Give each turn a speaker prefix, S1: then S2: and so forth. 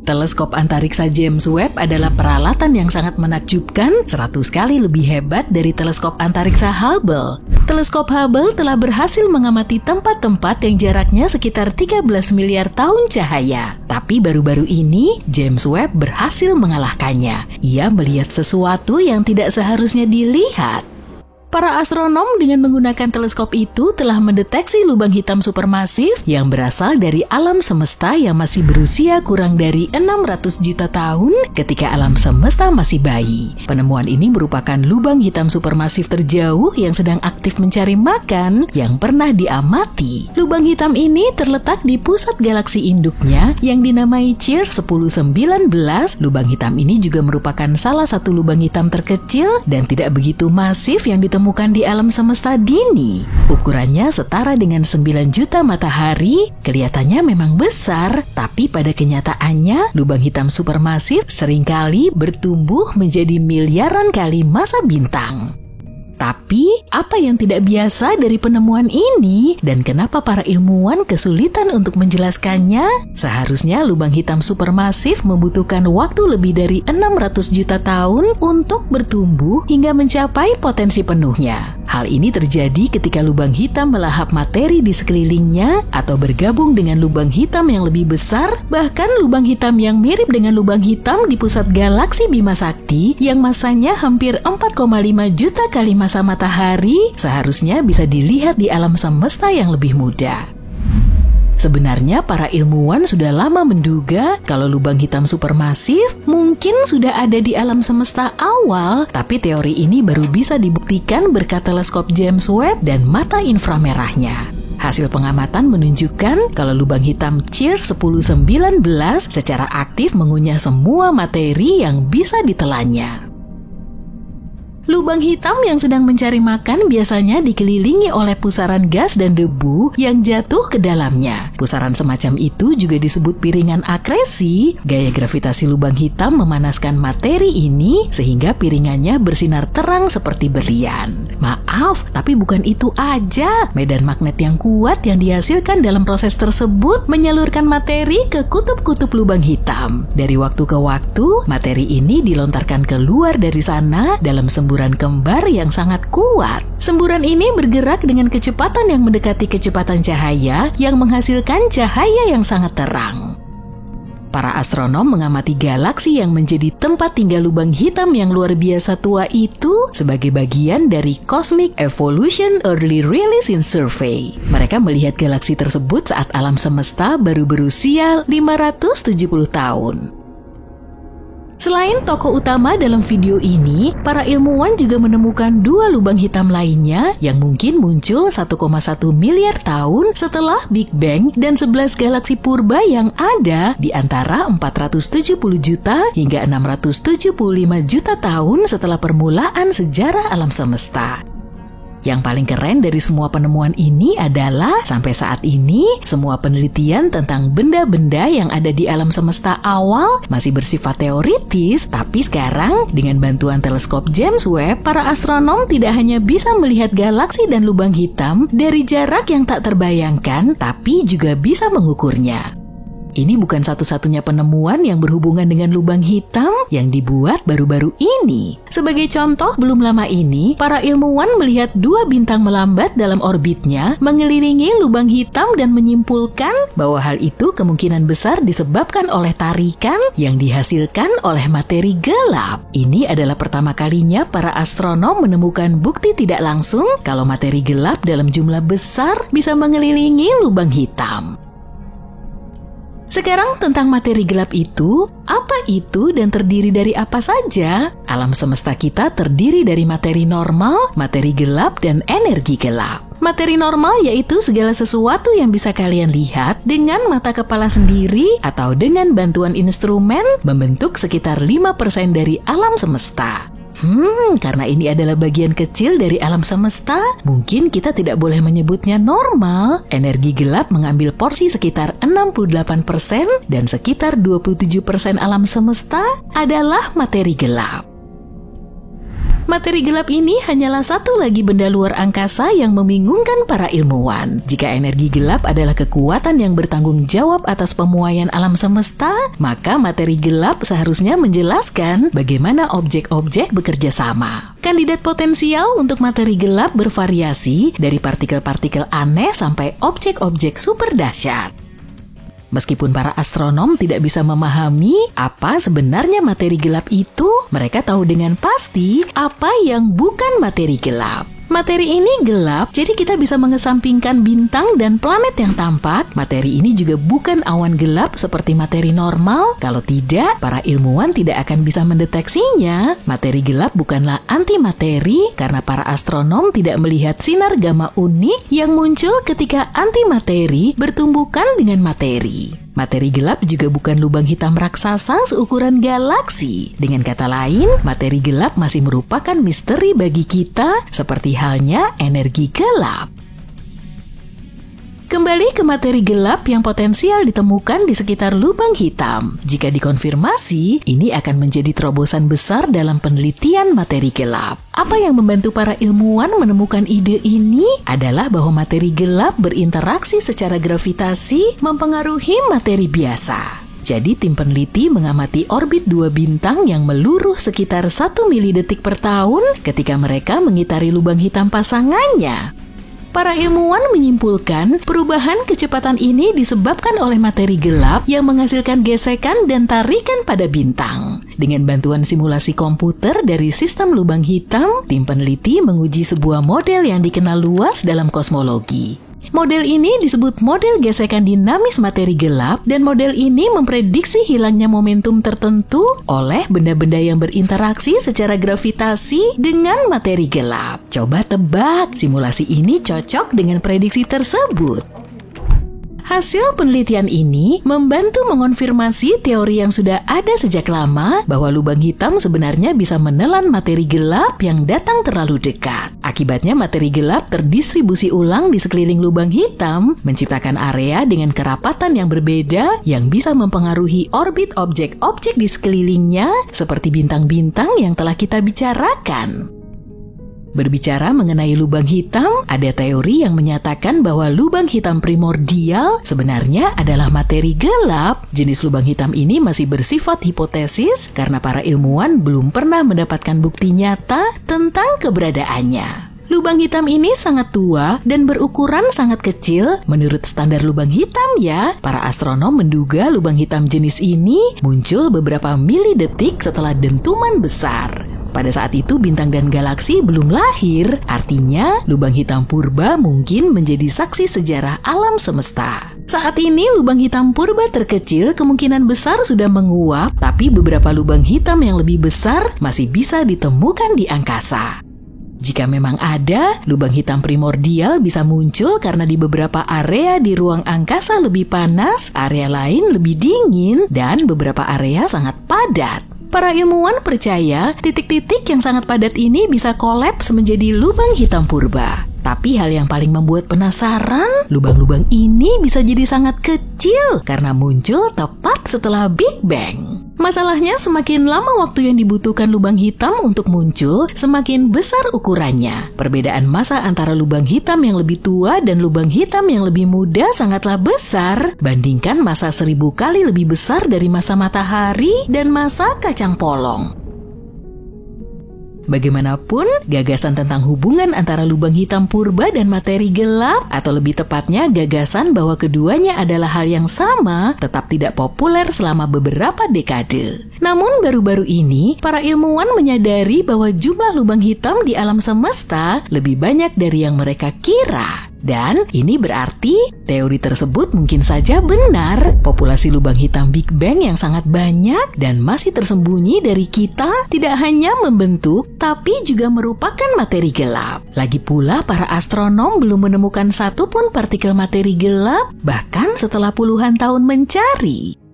S1: Teleskop antariksa James Webb adalah peralatan yang sangat menakjubkan, 100 kali lebih hebat dari teleskop antariksa Hubble. Teleskop Hubble telah berhasil mengamati tempat-tempat yang jaraknya sekitar 13 miliar tahun cahaya. Tapi baru-baru ini, James Webb berhasil mengalahkannya. Ia melihat sesuatu yang tidak seharusnya dilihat. Para astronom dengan menggunakan teleskop itu telah mendeteksi lubang hitam supermasif yang berasal dari alam semesta yang masih berusia kurang dari 600 juta tahun ketika alam semesta masih bayi. Penemuan ini merupakan lubang hitam supermasif terjauh yang sedang aktif mencari makan yang pernah diamati. Lubang hitam ini terletak di pusat galaksi induknya yang dinamai CIR 1019. Lubang hitam ini juga merupakan salah satu lubang hitam terkecil dan tidak begitu masif yang ditemukan di alam semesta dini. Ukurannya setara dengan 9 juta matahari, kelihatannya memang besar, tapi pada kenyataannya lubang hitam supermasif seringkali bertumbuh menjadi miliaran kali massa bintang. Tapi, apa yang tidak biasa dari penemuan ini dan kenapa para ilmuwan kesulitan untuk menjelaskannya? Seharusnya lubang hitam supermasif membutuhkan waktu lebih dari 600 juta tahun untuk bertumbuh hingga mencapai potensi penuhnya. Hal ini terjadi ketika lubang hitam melahap materi di sekelilingnya atau bergabung dengan lubang hitam yang lebih besar, bahkan lubang hitam yang mirip dengan lubang hitam di pusat galaksi Bima Sakti yang masanya hampir 4,5 juta kali massa matahari seharusnya bisa dilihat di alam semesta yang lebih muda. Sebenarnya para ilmuwan sudah lama menduga kalau lubang hitam supermasif mungkin sudah ada di alam semesta awal, tapi teori ini baru bisa dibuktikan berkat teleskop James Webb dan mata inframerahnya. Hasil pengamatan menunjukkan kalau lubang hitam CIR 1019 secara aktif mengunyah semua materi yang bisa ditelannya. Lubang hitam yang sedang mencari makan biasanya dikelilingi oleh pusaran gas dan debu yang jatuh ke dalamnya. Pusaran semacam itu juga disebut piringan akresi. Gaya gravitasi lubang hitam memanaskan materi ini sehingga piringannya bersinar terang seperti berlian. Maaf, tapi bukan itu aja. Medan magnet yang kuat yang dihasilkan dalam proses tersebut menyalurkan materi ke kutub-kutub lubang hitam. Dari waktu ke waktu, materi ini dilontarkan keluar dari sana dalam semburan kembar yang sangat kuat. Semburan ini bergerak dengan kecepatan yang mendekati kecepatan cahaya yang menghasilkan cahaya yang sangat terang. Para astronom mengamati galaksi yang menjadi tempat tinggal lubang hitam yang luar biasa tua itu sebagai bagian dari Cosmic Evolution Early Release Survey. Mereka melihat galaksi tersebut saat alam semesta baru berusia 570 tahun. Selain tokoh utama dalam video ini, para ilmuwan juga menemukan dua lubang hitam lainnya yang mungkin muncul 1,1 miliar tahun setelah Big Bang dan 11 galaksi purba yang ada di antara 470 juta hingga 675 juta tahun setelah permulaan sejarah alam semesta. Yang paling keren dari semua penemuan ini adalah sampai saat ini semua penelitian tentang benda-benda yang ada di alam semesta awal masih bersifat teoritis, tapi sekarang dengan bantuan teleskop James Webb, para astronom tidak hanya bisa melihat galaksi dan lubang hitam dari jarak yang tak terbayangkan, tapi juga bisa mengukurnya. Ini bukan satu-satunya penemuan yang berhubungan dengan lubang hitam yang dibuat baru-baru ini. Sebagai contoh, belum lama ini, para ilmuwan melihat dua bintang melambat dalam orbitnya mengelilingi lubang hitam dan menyimpulkan bahwa hal itu kemungkinan besar disebabkan oleh tarikan yang dihasilkan oleh materi gelap. Ini adalah pertama kalinya para astronom menemukan bukti tidak langsung kalau materi gelap dalam jumlah besar bisa mengelilingi lubang hitam. Sekarang tentang materi gelap itu, apa itu dan terdiri dari apa saja? Alam semesta kita terdiri dari materi normal, materi gelap, dan energi gelap. Materi normal yaitu segala sesuatu yang bisa kalian lihat dengan mata kepala sendiri atau dengan bantuan instrumen membentuk sekitar 5% dari alam semesta. Karena ini adalah bagian kecil dari alam semesta, mungkin kita tidak boleh menyebutnya normal. Energi gelap mengambil porsi sekitar 68% dan sekitar 27% alam semesta adalah materi gelap. Materi gelap ini hanyalah satu lagi benda luar angkasa yang membingungkan para ilmuwan. Jika energi gelap adalah kekuatan yang bertanggung jawab atas pemuaian alam semesta, maka materi gelap seharusnya menjelaskan bagaimana objek-objek bekerja sama. Kandidat potensial untuk materi gelap bervariasi dari partikel-partikel aneh sampai objek-objek super dahsyat. Meskipun para astronom tidak bisa memahami apa sebenarnya materi gelap itu, mereka tahu dengan pasti apa yang bukan materi gelap. Materi ini gelap, jadi kita bisa mengesampingkan bintang dan planet yang tampak. Materi ini juga bukan awan gelap seperti materi normal. Kalau tidak, para ilmuwan tidak akan bisa mendeteksinya. Materi gelap bukanlah antimateri karena para astronom tidak melihat sinar gamma unik yang muncul ketika antimateri bertumbukan dengan materi. Materi gelap juga bukan lubang hitam raksasa seukuran galaksi. Dengan kata lain, materi gelap masih merupakan misteri bagi kita, seperti halnya energi gelap. Kembali ke materi gelap yang potensial ditemukan di sekitar lubang hitam. Jika dikonfirmasi, ini akan menjadi terobosan besar dalam penelitian materi gelap. Apa yang membantu para ilmuwan menemukan ide ini adalah bahwa materi gelap berinteraksi secara gravitasi mempengaruhi materi biasa. Jadi tim peneliti mengamati orbit dua bintang yang meluruh sekitar 1 milidetik per tahun ketika mereka mengitari lubang hitam pasangannya. Para ilmuwan menyimpulkan perubahan kecepatan ini disebabkan oleh materi gelap yang menghasilkan gesekan dan tarikan pada bintang. Dengan bantuan simulasi komputer dari sistem lubang hitam, tim peneliti menguji sebuah model yang dikenal luas dalam kosmologi. Model ini disebut model gesekan dinamis materi gelap, dan model ini memprediksi hilangnya momentum tertentu oleh benda-benda yang berinteraksi secara gravitasi dengan materi gelap. Coba tebak, simulasi ini cocok dengan prediksi tersebut. Hasil penelitian ini membantu mengonfirmasi teori yang sudah ada sejak lama bahwa lubang hitam sebenarnya bisa menelan materi gelap yang datang terlalu dekat. Akibatnya materi gelap terdistribusi ulang di sekeliling lubang hitam, menciptakan area dengan kerapatan yang berbeda yang bisa mempengaruhi orbit objek-objek di sekelilingnya seperti bintang-bintang yang telah kita bicarakan. Berbicara mengenai lubang hitam, ada teori yang menyatakan bahwa lubang hitam primordial sebenarnya adalah materi gelap. Jenis lubang hitam ini masih bersifat hipotesis karena para ilmuwan belum pernah mendapatkan bukti nyata tentang keberadaannya. Lubang hitam ini sangat tua dan berukuran sangat kecil menurut standar lubang hitam ya. Para astronom menduga lubang hitam jenis ini muncul beberapa milidetik setelah dentuman besar. Pada saat itu bintang dan galaksi belum lahir, artinya lubang hitam purba mungkin menjadi saksi sejarah alam semesta. Saat ini lubang hitam purba terkecil kemungkinan besar sudah menguap, tapi beberapa lubang hitam yang lebih besar masih bisa ditemukan di angkasa. Jika memang ada, lubang hitam primordial bisa muncul karena di beberapa area di ruang angkasa lebih panas, area lain lebih dingin, dan beberapa area sangat padat. Para ilmuwan percaya titik-titik yang sangat padat ini bisa kolaps menjadi lubang hitam purba. Tapi hal yang paling membuat penasaran, lubang-lubang ini bisa jadi sangat kecil karena muncul tepat setelah Big Bang. Masalahnya semakin lama waktu yang dibutuhkan lubang hitam untuk muncul, semakin besar ukurannya. Perbedaan massa antara lubang hitam yang lebih tua dan lubang hitam yang lebih muda sangatlah besar. Bandingkan massa 1000 kali lebih besar dari massa matahari dan massa kacang polong. Bagaimanapun, gagasan tentang hubungan antara lubang hitam purba dan materi gelap, atau lebih tepatnya gagasan bahwa keduanya adalah hal yang sama, tetap tidak populer selama beberapa dekade. Namun baru-baru ini, para ilmuwan menyadari bahwa jumlah lubang hitam di alam semesta lebih banyak dari yang mereka kira. Dan ini berarti teori tersebut mungkin saja benar. Populasi lubang hitam Big Bang yang sangat banyak dan masih tersembunyi dari kita tidak hanya membentuk, tapi juga merupakan materi gelap. Lagi pula para astronom belum menemukan satupun partikel materi gelap, bahkan setelah puluhan tahun mencari.